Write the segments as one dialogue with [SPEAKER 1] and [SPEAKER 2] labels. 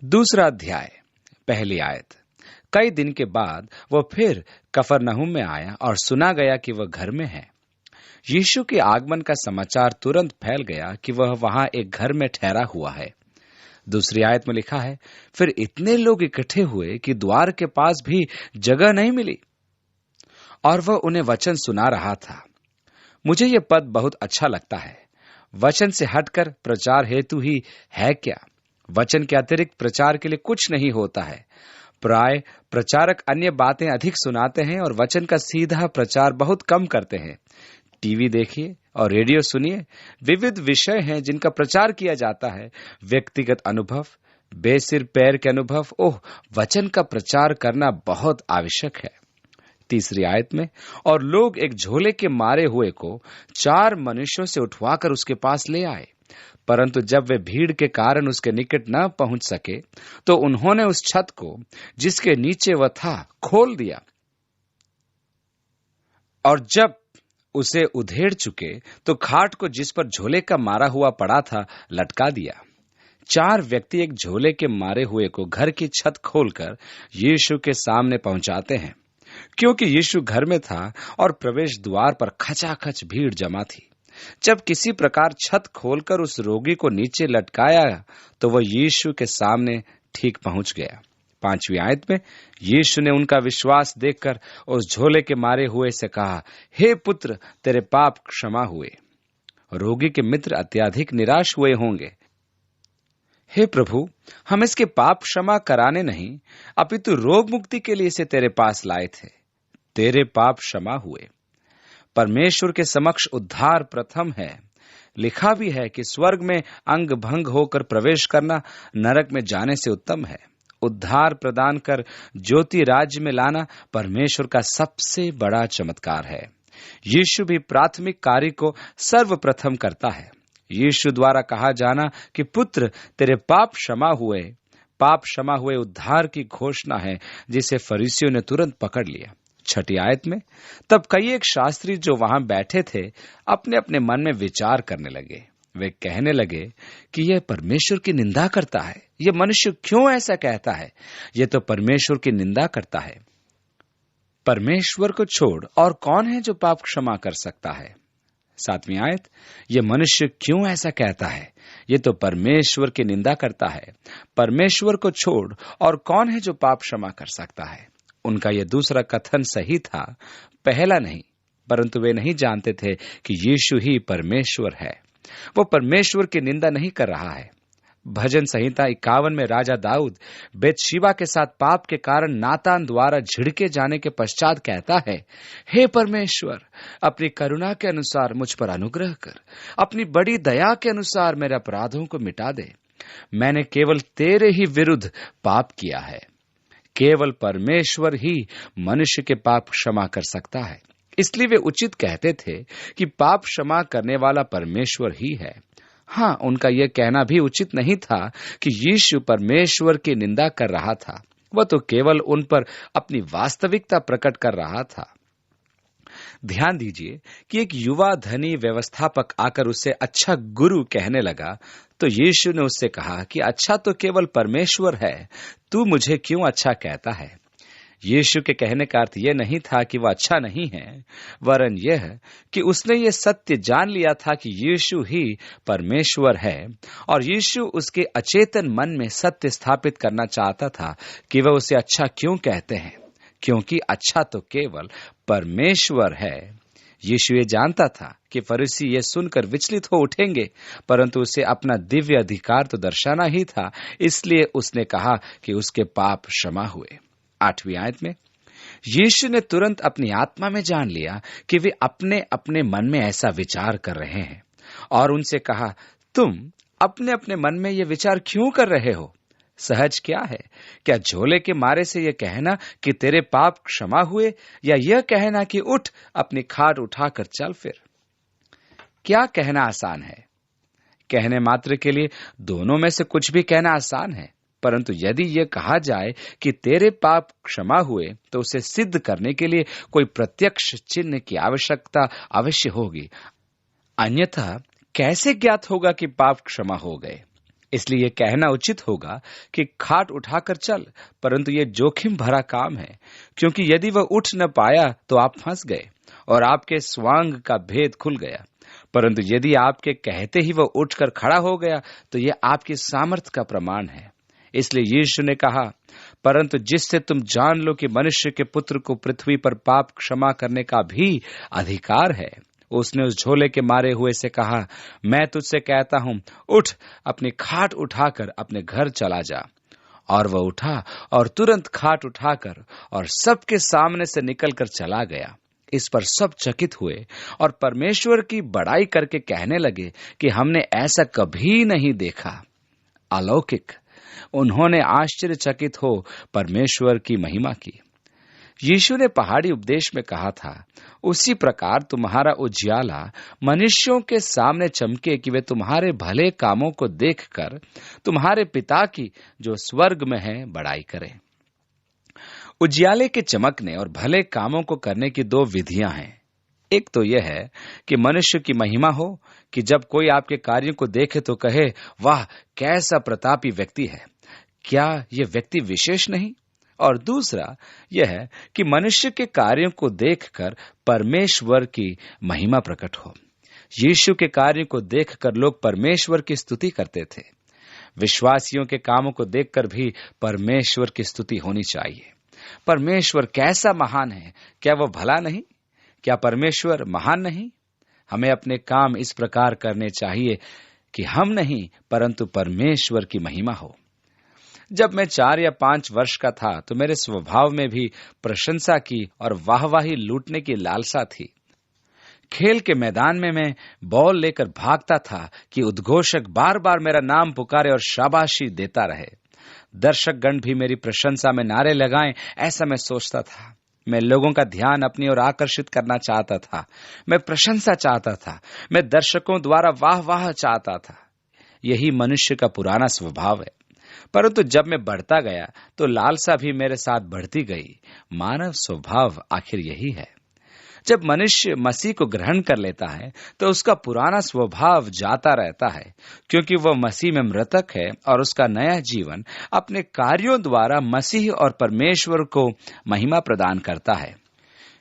[SPEAKER 1] दूसरा अध्याय, पहली आयत। कई दिन के बाद वह फिर कफरनहूम में आया और सुना गया कि वह घर में है। यीशु के आगमन का समाचार तुरंत फैल गया कि वह वहां एक घर में ठहरा हुआ है। दूसरी आयत में लिखा है, फिर इतने लोग इकट्ठे हुए कि द्वार के पास भी जगह नहीं मिली और वह उन्हें वचन सुना रहा था। मुझे यह पद बहुत अच्छा लगता है। वचन से हटकर प्रचार हेतु ही है क्या? वचन के अतिरिक्त प्रचार के लिए कुछ नहीं होता है। प्राय प्रचारक अन्य बातें अधिक सुनाते हैं और वचन का सीधा प्रचार बहुत कम करते हैं। टीवी देखिए और रेडियो सुनिए, विविध विषय हैं जिनका प्रचार किया जाता है। व्यक्तिगत अनुभव, बेसिर पैर के अनुभव, वचन का प्रचार करना बहुत आवश्यक है। तीसरी आयत में, और लोग एक झोले के मारे हुए को 4 मनुष्यों से उठवाकर उसके पास ले आए, परंतु जब वे भीड़ के कारण उसके निकट न पहुंच सके तो उन्होंने उस छत को जिसके नीचे वह था खोल दिया, और जब उसे उधेड़ चुके तो खाट को जिस पर झोले का मारा हुआ पड़ा था लटका दिया। 4 व्यक्ति एक झोले के मारे हुए को घर की छत खोलकर यीशु के सामने पहुंचाते हैं, क्योंकि यीशु घर में था और प्रवेश द्वार पर खचाखच भीड़ जमा थी। जब किसी प्रकार छत खोलकर उस रोगी को नीचे लटकाया तो वह यीशु के सामने ठीक पहुंच गया। 5वीं आयत में, यीशु ने उनका विश्वास देखकर उस झोले के मारे हुए से कहा, हे पुत्र, तेरे पाप क्षमा हुए। रोगी के मित्र अत्यधिक निराश हुए होंगे। हे प्रभु, हम इसके पाप क्षमा कराने नहीं अपितु रोग मुक्ति के लिए इसे तेरे पास लाए थे। तेरे पाप क्षमा हुए। परमेश्वर के समक्ष उद्धार प्रथम है। लिखा भी है कि स्वर्ग में अंग भंग होकर प्रवेश करना नरक में जाने से उत्तम है। उद्धार प्रदान कर ज्योति राज्य में लाना परमेश्वर का सबसे बड़ा चमत्कार है। यीशु भी प्राथमिक कार्य को सर्वप्रथम करता है। यीशु द्वारा कहा जाना कि पुत्र, तेरे पाप क्षमा हुए उद्धार की घोषणा है, जिसे फरीसियों ने तुरंत पकड़ लिया। 6ठी आयत में, तब कई एक शास्त्री जो वहां बैठे थे अपने अपने मन में विचार करने लगे। वे कहने लगे कि यह परमेश्वर की निंदा करता है। यह मनुष्य क्यों ऐसा कहता है? यह तो परमेश्वर की निंदा करता है। परमेश्वर को छोड़ और कौन है जो पाप क्षमा कर सकता है? 7वीं आयत, यह मनुष्य क्यों ऐसा कहता है? यह तो परमेश्वर की निंदा करता है। परमेश्वर को छोड़ और कौन है जो पाप क्षमा कर सकता है? उनका यह दूसरा कथन सही था, पहला नहीं, परंतु वे नहीं जानते थे कि यीशु ही परमेश्वर है। वो परमेश्वर की निंदा नहीं कर रहा है। भजन संहिता 51 में राजा दाऊद बेतशीबा के साथ पाप के कारण नातान द्वारा झिड़के जाने के पश्चात कहता है, हे परमेश्वर, अपनी करुणा के अनुसार मुझ पर अनुग्रह कर, अपनी बड़ी दया के अनुसार मेरे अपराधों को मिटा दे। मैंने केवल तेरे ही विरुद्ध पाप किया है। केवल परमेश्वर ही मनुष्य के पाप क्षमा कर सकता है। इसलिए वे उचित कहते थे कि पाप क्षमा करने वाला परमेश्वर ही है। हाँ, उनका यह कहना भी उचित नहीं था कि यीशु परमेश्वर की निंदा कर रहा था। वह तो केवल उन पर अपनी वास्तविकता प्रकट कर रहा था। ध्यान दीजिए कि एक युवा धनी व्यवस्थापक आकर उसे अच्छा गुरु कहने लगा तो यीशु ने उससे कहा कि अच्छा तो केवल परमेश्वर है, तू मुझे क्यों अच्छा कहता है? यीशु के कहने का अर्थ यह नहीं था कि वह अच्छा नहीं है, वरन यह कि उसने ये सत्य जान लिया था कि यीशु ही परमेश्वर है और यीशु उसके अचेतन मन में सत्य स्थापित करना चाहता था कि वह उसे अच्छा क्यों कहते हैं, क्योंकि अच्छा तो केवल परमेश्वर है। यीशु ये जानता था कि फरीसी ये सुनकर विचलित हो उठेंगे, परंतु उसे अपना दिव्य अधिकार तो दर्शाना ही था, इसलिए उसने कहा कि उसके पाप क्षमा हुए। 8वीं आयत में, यीशु ने तुरंत अपनी आत्मा में जान लिया कि वे अपने अपने मन में ऐसा विचार कर रहे हैं और उनसे कहा, तुम अपने अपने मन में ये विचार क्यों कर रहे हो? सहज क्या है? क्या झोले के मारे से यह कहना कि तेरे पाप क्षमा हुए, या यह कहना कि उठ अपनी खाट उठाकर चल फिर? क्या कहना आसान है? कहने मात्र के लिए दोनों में से कुछ भी कहना आसान है, परंतु यदि यह कहा जाए कि तेरे पाप क्षमा हुए तो उसे सिद्ध करने के लिए कोई प्रत्यक्ष चिन्ह की आवश्यकता अवश्य होगी, अन्यथा कैसे ज्ञात होगा कि पाप क्षमा हो गए? इसलिए कहना उचित होगा कि खाट उठाकर चल, परंतु यह जोखिम भरा काम है, क्योंकि यदि वह उठ न पाया तो आप फंस गए और आपके स्वांग का भेद खुल गया। परंतु यदि आपके कहते ही वह उठकर खड़ा हो गया तो यह आपकी सामर्थ्य का प्रमाण है। इसलिए यीशु ने कहा, परंतु जिससे तुम जान लो कि मनुष्य के पुत्र को पृथ्वी पर पाप क्षमा करने का भी अधिकार है, उसने उस झोले के मारे हुए से कहा, मैं तुझसे कहता हूं, उठ, अपनी खाट उठाकर अपने घर चला जा। और वह उठा और तुरंत खाट उठाकर और सबके सामने से निकलकर चला गया। इस पर सब चकित हुए और परमेश्वर की बड़ाई करके कहने लगे कि हमने ऐसा कभी नहीं देखा। अलौकिक। उन्होंने आश्चर्यचकित हो परमेश्वर की महिमा की। यीशु ने पहाड़ी उपदेश में कहा था, उसी प्रकार तुम्हारा उजियाला मनुष्यों के सामने चमके कि वे तुम्हारे भले कामों को देखकर तुम्हारे पिता की जो स्वर्ग में है बड़ाई करें। उजियाले के चमकने और भले कामों को करने की दो विधियां हैं। एक तो यह है कि मनुष्य की महिमा हो, कि जब कोई आपके कार्यों को देखे तो कहे, वाह, कैसा प्रतापी व्यक्ति है, क्या यह व्यक्ति विशेष नहीं? और दूसरा यह है कि मनुष्य के कार्यों को देखकर परमेश्वर की महिमा प्रकट हो। यीशु के कार्यों को देखकर लोग परमेश्वर की स्तुति करते थे। विश्वासियों के कामों को देखकर भी परमेश्वर की स्तुति होनी चाहिए। परमेश्वर कैसा महान है, क्या वह भला नहीं? क्या परमेश्वर महान नहीं? हमें अपने काम इस प्रकार करने चाहिए कि हम नहीं परंतु परमेश्वर की महिमा हो। जब मैं 4 या 5 वर्ष का था तो मेरे स्वभाव में भी प्रशंसा की और वाहवाही लूटने की लालसा थी। खेल के मैदान में मैं बॉल लेकर भागता था कि उद्घोषक बार बार मेरा नाम पुकारे और शाबाशी देता रहे। दर्शकगण भी मेरी प्रशंसा में नारे लगाएं, ऐसा मैं सोचता था। मैं लोगों का ध्यान अपनी ओर आकर्षित करना चाहता था। मैं प्रशंसा चाहता था। मैं दर्शकों द्वारा वाह वाह चाहता था। यही मनुष्य का पुराना स्वभाव है। परंतु जब मैं बढ़ता गया तो लालसा भी मेरे साथ बढ़ती गई। मानव स्वभाव आखिर यही है। जब मनुष्य मसीह को ग्रहण कर लेता है तो उसका पुराना स्वभाव जाता रहता है, क्योंकि वह मसीह में मृतक है और उसका नया जीवन अपने कार्यों द्वारा मसीह और परमेश्वर को महिमा प्रदान करता है।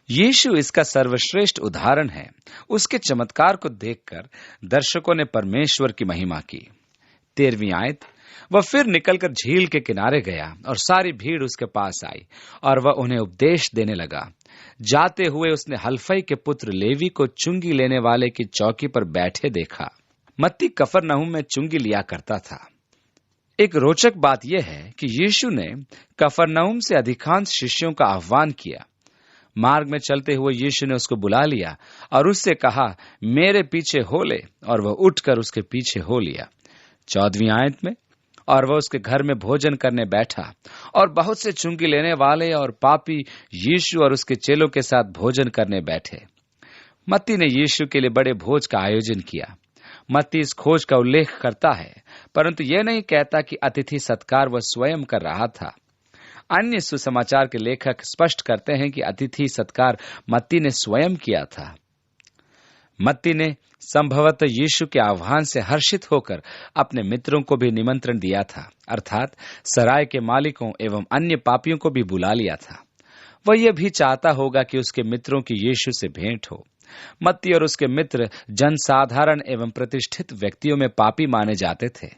[SPEAKER 1] यीशु इसका सर्वश्रेष्ठ उदाहरण है। उसके चमत्कार को देखकर दर्शकों ने परमेश्वर की महिमा की। 13वीं आयत, वह फिर निकलकर झील के किनारे गया और सारी भीड़ उसके पास आई और वह उन्हें उपदेश देने लगा। जाते हुए उसने हलफई के पुत्र लेवी को चुंगी लेने वाले की चौकी पर बैठे देखा। मत्ती कफरनहूम में चुंगी लिया करता था। एक रोचक बात यह है कि यीशु ने कफरनहूम से अधिकांश शिष्यों का आह्वान किया। मार्ग में चलते हुए यीशु ने उसको बुला लिया और उससे कहा, मेरे पीछे हो ले, और वह उठकर उसके पीछे हो लिया। 14वीं आयत में, और वह उसके घर में भोजन करने बैठा और बहुत से चुंगी लेने वाले और पापी यीशु और उसके चेलों के साथ भोजन करने बैठे। मत्ती ने यीशु के लिए बड़े भोज का आयोजन किया। मत्ती इस खोज का उल्लेख करता है, परंतु यह नहीं कहता कि अतिथि सत्कार वह स्वयं कर रहा था। अन्य सुसमाचार के लेखक स्पष्ट करते हैं कि अतिथि सत्कार मत्ती ने स्वयं किया था। मत्ती ने संभवतः यीशु के आह्वान से हर्षित होकर अपने मित्रों को भी निमंत्रण दिया था, अर्थात सराय के मालिकों एवं अन्य पापियों को भी बुला लिया था। वह यह भी चाहता होगा कि उसके मित्रों की यीशु से भेंट हो। मत्ती और उसके मित्र जनसाधारण एवं प्रतिष्ठित व्यक्तियों में पापी माने जाते थे।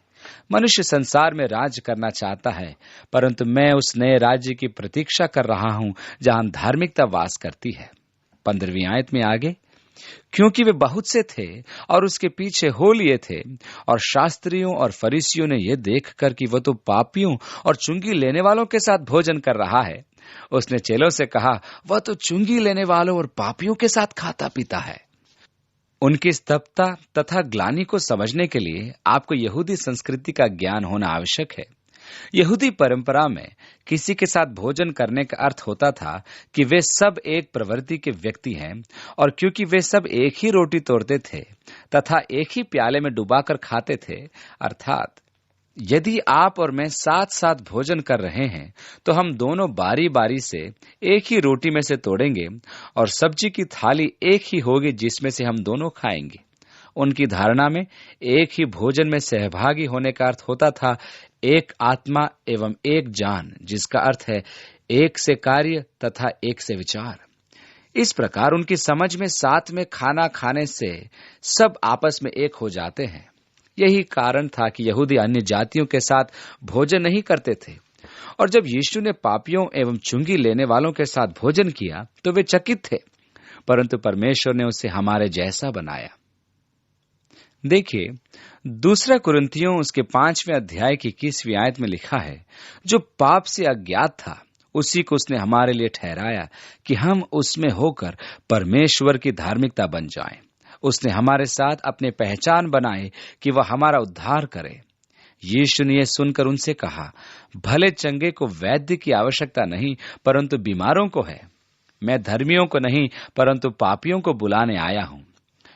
[SPEAKER 1] मनुष्य संसार में राज्य करना चाहता है, परंतु मैं उस नए राज्य की प्रतीक्षा कर रहा हूं जहां धार्मिकता वास करती है। 15वीं आयत में आगे, क्योंकि वे बहुत से थे और उसके पीछे हो लिए थे, और शास्त्रियों और फरीसियों ने यह देखकर कि वह तो पापियों और चुंगी लेने वालों के साथ भोजन कर रहा है, उसने चेलों से कहा, वह तो चुंगी लेने वालों और पापियों के साथ खाता पीता है। उनकी स्तब्धता तथा ग्लानि को समझने के लिए आपको यहूदी संस्कृति का ज्ञान होना आवश्यक है। यहूदी परंपरा में किसी के साथ भोजन करने का अर्थ होता था कि वे सब एक प्रवृत्ति के व्यक्ति हैं, और क्योंकि वे सब एक ही रोटी तोड़ते थे तथा एक ही प्याले में डुबाकर खाते थे, अर्थात यदि आप और मैं साथ साथ भोजन कर रहे हैं तो हम दोनों बारी बारी से एक ही रोटी में से तोड़ेंगे और सब्जी की थाली एक ही होगी जिसमें से हम दोनों खाएंगे। उनकी धारणा में एक ही भोजन में सहभागी होने का अर्थ होता था एक आत्मा एवं एक जान, जिसका अर्थ है एक से कार्य तथा एक से विचार। इस प्रकार उनकी समझ में साथ में खाना खाने से सब आपस में एक हो जाते हैं। यही कारण था कि यहूदी अन्य जातियों के साथ भोजन नहीं करते थे, और जब यीशु ने पापियों एवं चुंगी लेने वालों के साथ भोजन किया तो वे चकित थे, परंतु परमेश्वर ने उसे हमारे जैसा बनाया। देखिए, 2 कुरिन्थियों उसके 5वें अध्याय की 21वीं आयत में लिखा है, जो पाप से अज्ञात था उसी को उसने हमारे लिए ठहराया कि हम उसमें होकर परमेश्वर की धार्मिकता बन जाएं। उसने हमारे साथ अपने पहचान बनाए कि वह हमारा उद्धार करे। यीशु ने यह सुनकर उनसे कहा, भले चंगे को वैद्य की आवश्यकता नहीं, परंतु बीमारों को है। मैं धर्मियों को नहीं, परंतु पापियों को बुलाने आया हूं।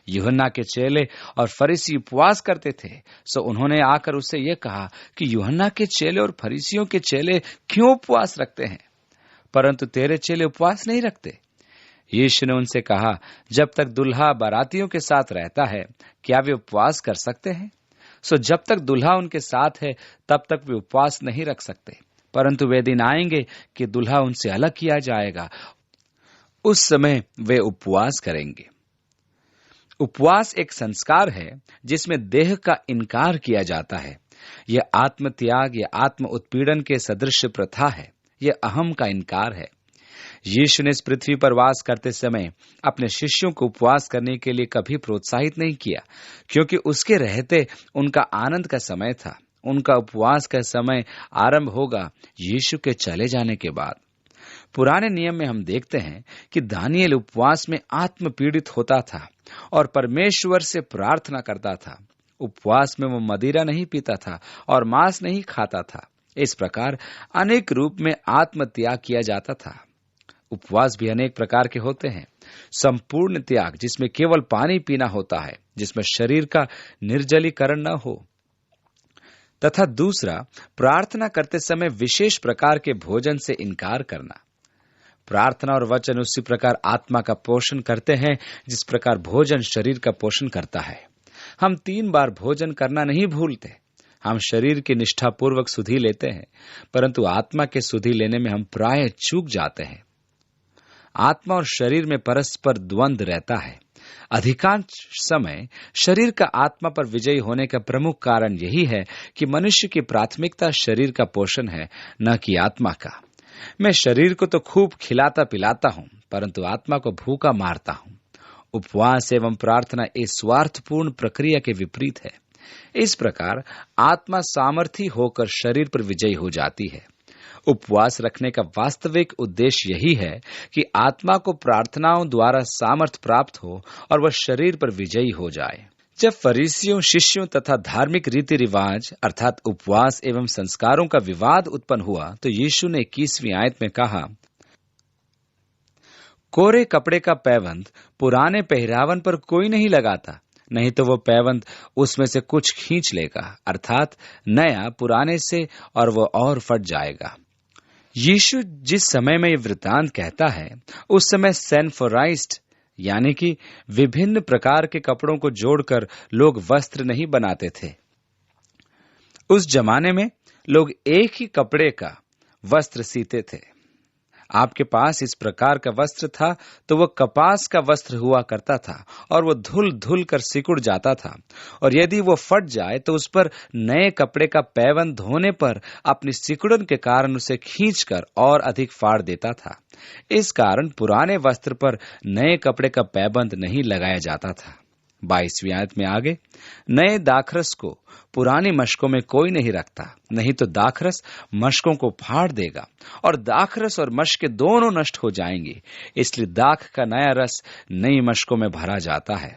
[SPEAKER 1] यूहन्ना के चेले और फरीसी उपवास करते थे, सो उन्होंने आकर उससे यह कहा कि यूहन्ना के चेले और फरीसियों के चेले क्यों उपवास रखते हैं, परंतु तेरे चेले उपवास नहीं रखते? यीशु ने उनसे कहा, जब तक दुल्हा बारातियों के साथ रहता है, क्या वे उपवास कर सकते हैं? सो जब तक दुल्हा उनके साथ है, तब तक वे उपवास नहीं रख सकते। परंतु वे दिन आएंगे कि दुल्हा उनसे अलग किया जाएगा, उस समय वे उपवास करेंगे। उपवास एक संस्कार है जिसमें देह का इनकार किया जाता है। यह आत्म त्याग या आत्म उत्पीड़न के सदृश प्रथा है। यह अहम का इनकार है। यीशु ने इस पृथ्वी पर वास करते समय अपने शिष्यों को उपवास करने के लिए कभी प्रोत्साहित नहीं किया, क्योंकि उसके रहते उनका आनंद का समय था। उनका उपवास का समय आरंभ होगा यीशु के चले जाने के बाद। पुराने नियम में हम देखते हैं कि दानियेल उपवास में आत्म पीड़ित होता था और परमेश्वर से प्रार्थना करता था। उपवास में वो मदिरा नहीं पीता था और मांस नहीं खाता था। इस प्रकार अनेक रूप में आत्म त्याग किया जाता था। उपवास भी अनेक प्रकार के होते हैं। संपूर्ण त्याग, जिसमें केवल पानी पीना होता है, जिसमें शरीर का निर्जलीकरण न हो, तथा दूसरा, प्रार्थना करते समय विशेष प्रकार के भोजन से इनकार करना। प्रार्थना और वचन उसी प्रकार आत्मा का पोषण करते हैं जिस प्रकार भोजन शरीर का पोषण करता है। हम 3 बार भोजन करना नहीं भूलते। हम शरीर की निष्ठापूर्वक सुधि लेते हैं, परंतु आत्मा के सुधि लेने में हम प्राय चूक जाते हैं। आत्मा और शरीर में परस्पर द्वंद्व रहता है। अधिकांश समय शरीर का आत्मा पर विजयी होने का प्रमुख कारण यही है कि मनुष्य की प्राथमिकता शरीर का पोषण है, न कि आत्मा का। मैं शरीर को तो खूब खिलाता पिलाता हूं, परंतु आत्मा को भूखा मारता हूं। उपवास एवं प्रार्थना इस स्वार्थपूर्ण प्रक्रिया के विपरीत है। इस प्रकार आत्मा सामर्थी होकर शरीर पर विजयी हो जाती है। उपवास रखने का वास्तविक उद्देश्य यही है कि आत्मा को प्रार्थनाओं द्वारा सामर्थ प्राप्त हो और वह शरीर पर विजयी हो जाए। जब फरीसियों, शिष्यों तथा धार्मिक रीति रिवाज अर्थात उपवास एवं संस्कारों का विवाद उत्पन्न हुआ, तो यीशु ने 21वीं आयत में कहा, कोरे कपड़े का पैबंद पुराने पहरावन पर कोई नहीं लगाता, नहीं तो वो पैबंद उसमें से कुछ खींच लेगा, अर्थात नया पुराने से, और वो और फट जाएगा। यीशु जिस समय में ये वृत्तांत कहता है, उस समय सेनफोराइज्ड यानी कि विभिन्न प्रकार के कपड़ों को जोड़कर लोग वस्त्र नहीं बनाते थे। उस जमाने में लोग एक ही कपड़े का वस्त्र सीते थे। आपके पास इस प्रकार का वस्त्र था तो वह कपास का वस्त्र हुआ करता था और वह धुल धुल कर सिकुड़ जाता था, और यदि वो फट जाए तो उस पर नए कपड़े का पैबंद धोने पर अपनी सिकुड़न के कारण उसे खींचकर और अधिक फाड़ देता था। इस कारण पुराने वस्त्र पर नए कपड़े का पैबंद नहीं लगाया जाता था। 22वीं आयत में आगे, नए दाखरस को पुरानी मशकों में कोई नहीं रखता, नहीं तो दाखरस मशकों को फाड़ देगा और दाखरस और मशकें दोनों नष्ट हो जाएंगी। इसलिए दाख का नया रस नई मशकों में भरा जाता है।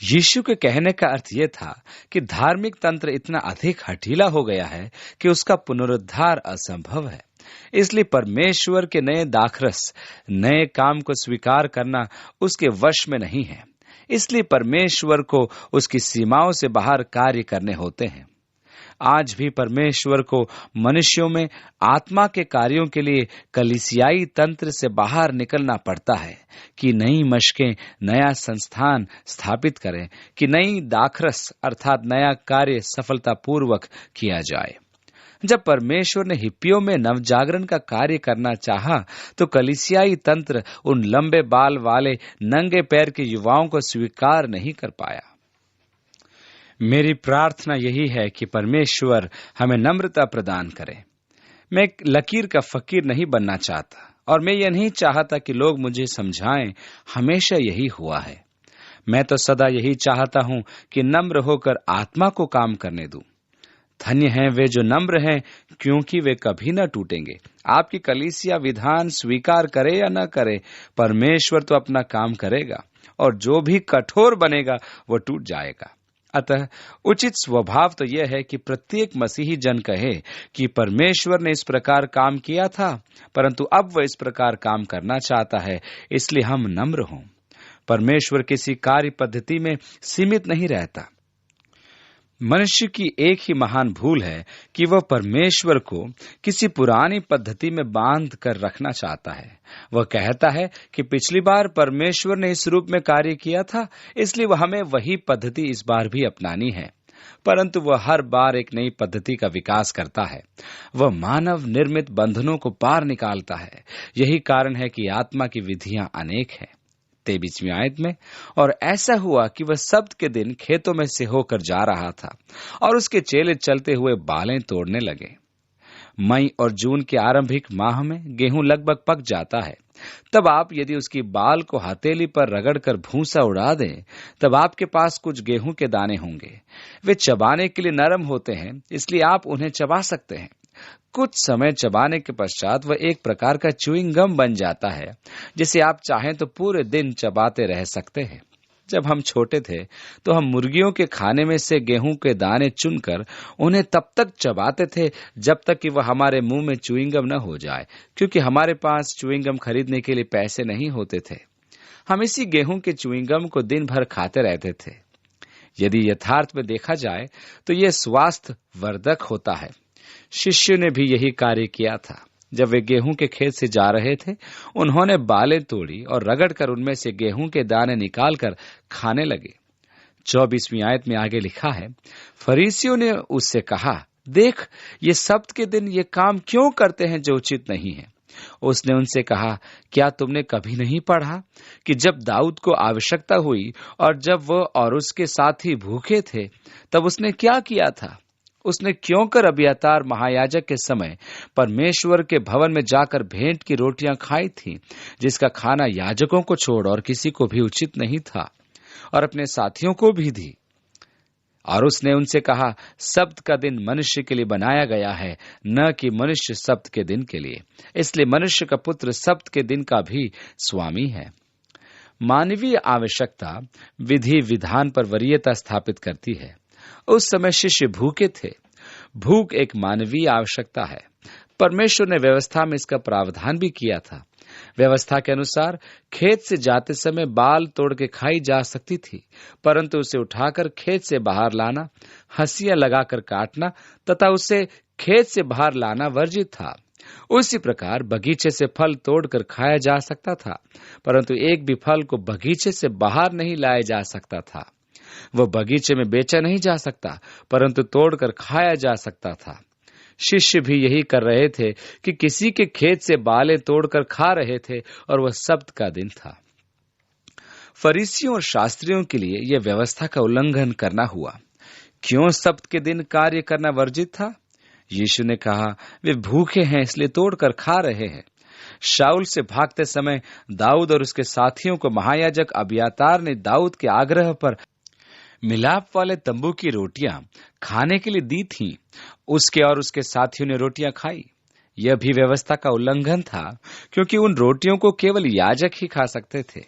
[SPEAKER 1] यीशु के कहने का अर्थ यह था कि धार्मिक तंत्र इतना अधिक हठीला हो गया है कि उसका पुनरुद्धार असंभव है। इसलिए परमेश्वर के नए दाखरस, नए काम को स्वीकार करना उसके वश में नहीं है। इसलिए परमेश्वर को उसकी सीमाओं से बाहर कार्य करने होते हैं। आज भी परमेश्वर को मनुष्यों में आत्मा के कार्यों के लिए कलीसियाई तंत्र से बाहर निकलना पड़ता है कि नई मशकें, नया संस्थान स्थापित करें, कि नई दाखरस अर्थात नया कार्य सफलतापूर्वक किया जाए। जब परमेश्वर ने हिप्पियों में नवजागरण का कार्य करना चाहा, तो कलीसियाई तंत्र उन लंबे बाल वाले नंगे पैर के युवाओं को स्वीकार नहीं कर पाया। मेरी प्रार्थना यही है कि परमेश्वर हमें नम्रता प्रदान करे। मैं एक लकीर का फकीर नहीं बनना चाहता और मैं यह नहीं चाहता कि लोग मुझे समझाएं। हमेशा यही हुआ है। मैं तो सदा यही चाहता हूं कि नम्र होकर आत्मा को काम करने दूं। धन्य हैं वे जो नम्र हैं, क्योंकि वे कभी न टूटेंगे। आपकी कलीसिया विधान स्वीकार करे या न करे, परमेश्वर तो अपना काम करेगा और जो भी कठोर बनेगा वो टूट जाएगा। अतः उचित स्वभाव तो यह है कि प्रत्येक मसीही जन कहे कि परमेश्वर ने इस प्रकार काम किया था, परंतु अब वह इस प्रकार काम करना चाहता है, इसलिए हम नम्र हों। परमेश्वर किसी कार्य पद्धति में सीमित नहीं रहता। मनुष्य की एक ही महान भूल है कि वह परमेश्वर को किसी पुरानी पद्धति में बांध कर रखना चाहता है। वह कहता है कि पिछली बार परमेश्वर ने इस रूप में कार्य किया था, इसलिए वह हमें वही पद्धति इस बार भी अपनानी है। परंतु वह हर बार एक नई पद्धति का विकास करता है। वह मानव निर्मित बंधनों को पार निकालता है। यही कारण है कि आत्मा की विधियां अनेक हैं। 23वीं आयत में, और ऐसा हुआ कि वह सब्त के दिन खेतों में से होकर जा रहा था और उसके चेले चलते हुए बालें तोड़ने लगे। मई और जून के आरंभिक माह में गेहूं लगभग पक जाता है। तब आप यदि उसकी बाल को हथेली पर रगड़कर भूसा उड़ा दें, तब आपके पास कुछ गेहूं के दाने होंगे। वे चबाने के लिए नरम होते हैं, इसलिए आप उन्हें चबा सकते हैं। कुछ समय चबाने के पश्चात वह एक प्रकार का च्युइंग गम बन जाता है, जिसे आप चाहें तो पूरे दिन चबाते रह सकते हैं। जब हम छोटे थे तो हम मुर्गियों के खाने में से गेहूं के दाने चुनकर उन्हें तब तक चबाते थे जब तक कि वह हमारे मुंह में च्युइंग गम न हो जाए, क्योंकि हमारे पास च्युइंग गम खरीदने के लिए पैसे नहीं होते थे। हम इसी गेहूं के च्युइंग गम को दिन भर खाते रहते थे। यदि यथार्थ में देखा जाए तो यह स्वास्थ्य वर्धक होता है। शिष्य ने भी यही कार्य किया था। जब वे गेहूं के खेत से जा रहे थे, उन्होंने बालें तोड़ी और रगड़कर उनमें से गेहूं के दाने निकालकर खाने लगे। 24वीं आयत में आगे लिखा है, फरीसियों ने उससे कहा, देख, ये सब्त के दिन ये काम क्यों करते हैं जो उचित नहीं है। उसने उनसे कहा, क्या तुमने कभी नहीं पढ़ा कि जब दाऊद को आवश्यकता हुई और जब वह और उसके साथी भूखे थे, तब उसने क्या किया था? उसने क्यों कर अबियातार महायाजक के समय परमेश्वर के भवन में जाकर भेंट की रोटियां खाई थी, जिसका खाना याजकों को छोड़ और किसी को भी उचित नहीं था, और अपने साथियों को भी दी। और उसने उनसे कहा, सब्त का दिन मनुष्य के लिए बनाया गया है, न कि मनुष्य सब्त के दिन के लिए। इसलिए मनुष्य का पुत्र सब्त के दिन का भी स्वामी है। मानवीय आवश्यकता विधि विधान पर वरीयता स्थापित करती है। उस समय शिष्य भूखे थे। भूख एक मानवीय आवश्यकता है। परमेश्वर ने व्यवस्था में इसका प्रावधान भी किया था। व्यवस्था के अनुसार खेत से जाते समय बाल तोड़ के खाई जा सकती थी, परंतु उसे उठाकर खेत से बाहर लाना, हंसियां लगाकर काटना तथा उसे खेत से बाहर लाना वर्जित था। उसी प्रकार बगीचे से फल तोड़कर खाया जा सकता था, परंतु एक भी फल को बगीचे से बाहर नहीं लाया जा सकता था। वह बगीचे में बेचा नहीं जा सकता, परंतु तोड़कर खाया जा सकता था। शिष्य भी यही कर रहे थे कि किसी के खेत से बालें तोड़कर खा रहे थे, और वह सब्त का दिन था। फरीसियों और शास्त्रियों के लिए यह व्यवस्था का उल्लंघन करना हुआ। क्यों सब्त के दिन कार्य करना वर्जित था? यीशु ने कहा, वे भूखे हैं इसलिए तोड़कर खा रहे हैं। शाऊल से भागते समय दाऊद और उसके साथियों को महायाजक अबियातार ने दाऊद के आग्रह पर मिलाप वाले तंबू की रोटियां खाने के लिए दी थीं। उसके और उसके साथियों ने रोटियां खाई। यह भी व्यवस्था का उल्लंघन था, क्योंकि उन रोटियों को केवल याजक ही खा सकते थे।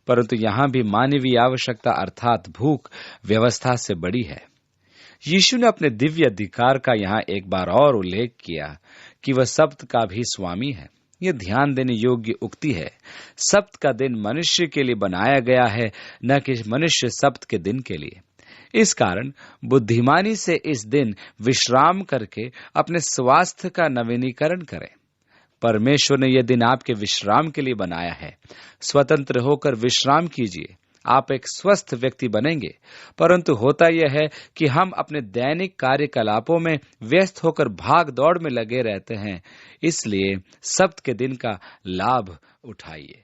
[SPEAKER 1] परंतु यहां भी मानवीय आवश्यकता अर्थात भूख व्यवस्था से बड़ी है। यीशु ने अपने दिव्य अधिकार का यहां एक बार और उल्लेख किया कि वह सब्त का भी स्वामी है। यह ध्यान देने योग्य उक्ति है। सब्त का दिन मनुष्य के लिए बनाया गया है, न कि मनुष्य सब्त के दिन के लिए। इस कारण बुद्धिमानी से इस दिन विश्राम करके अपने स्वास्थ्य का नवीनीकरण करें। परमेश्वर ने यह दिन आपके विश्राम के लिए बनाया है। स्वतंत्र होकर विश्राम कीजिए। आप एक स्वस्थ व्यक्ति बनेंगे। परंतु होता यह है कि हम अपने दैनिक कार्यकलापों में व्यस्त होकर भाग दौड़ में लगे रहते हैं। इसलिए सब्त के दिन का लाभ उठाइए।